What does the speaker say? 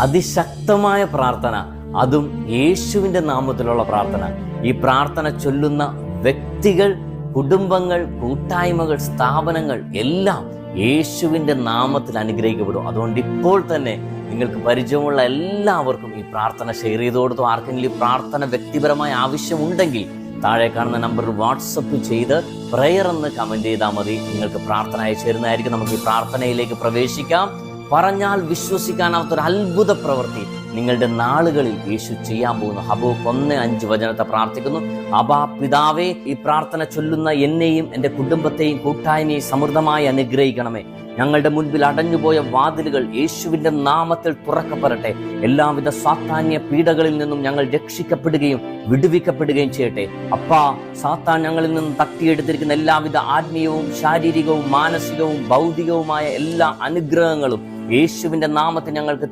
അതിശക്തമായ പ്രാർത്ഥന, അതും യേശുവിൻ്റെ നാമത്തിലുള്ള പ്രാർത്ഥന. ഈ പ്രാർത്ഥന ചൊല്ലുന്ന വ്യക്തികൾ, കുടുംബങ്ങൾ, കൂട്ടായ്മകൾ, സ്ഥാപനങ്ങൾ എല്ലാം യേശുവിൻ്റെ നാമത്തിൽ അനുഗ്രഹിക്കപ്പെടും. അതുകൊണ്ട് ഇപ്പോൾ തന്നെ നിങ്ങൾക്ക് പരിചയമുള്ള എല്ലാവർക്കും ഈ പ്രാർത്ഥന ഷെയർ ചെയ്ത് കൊടുത്തു. ആർക്കെങ്കിലും ഈ പ്രാർത്ഥന വ്യക്തിപരമായ ആവശ്യമുണ്ടെങ്കിൽ താഴെ കാണുന്ന നമ്പറിൽ വാട്സപ്പ് ചെയ്ത് പ്രയർ എന്ന് കമന്റ് ചെയ്താൽ മതി. നിങ്ങൾക്ക് പ്രാർത്ഥന അയച്ചു തരുന്നതായിരിക്കും. നമുക്ക് ഈ പ്രാർത്ഥനയിലേക്ക് പ്രവേശിക്കാം. പറഞ്ഞാൽ വിശ്വസിക്കാനാവാത്ത ഒരു അത്ഭുത പ്രവൃത്തി നിങ്ങളുടെ നാളുകളിൽ യേശു ചെയ്യാൻ പോകുന്നു. ഹബക്കൂക്ക് 1:5 വചനത്തെ പ്രാർത്ഥിക്കുന്നു. അബാ പിതാവേ, ഈ പ്രാർത്ഥന ചൊല്ലുന്ന എന്നെയും എൻ്റെ കുടുംബത്തെയും കൂട്ടായ്മയെയും സമൃദ്ധമായി അനുഗ്രഹിക്കണമേ. ഞങ്ങളുടെ മുൻപിൽ അടഞ്ഞുപോയ വാതിലുകൾ യേശുവിൻ്റെ നാമത്തിൽ തുറക്കപ്പെടട്ടെ. എല്ലാവിധ സാത്താന്യ പീഡകളിൽ നിന്നും ഞങ്ങൾ രക്ഷിക്കപ്പെടുകയും വിടുവിക്കപ്പെടുകയും ചെയ്യട്ടെ. അപ്പാ, സാത്താൻ ഞങ്ങളിൽ നിന്നും തട്ടിയെടുത്തിരിക്കുന്ന എല്ലാവിധ ആത്മീയവും ശാരീരികവും മാനസികവും ഭൗതികവുമായ എല്ലാ അനുഗ്രഹങ്ങളും യേശുവിൻ്റെ നാമത്തിൽ ഞങ്ങൾക്ക്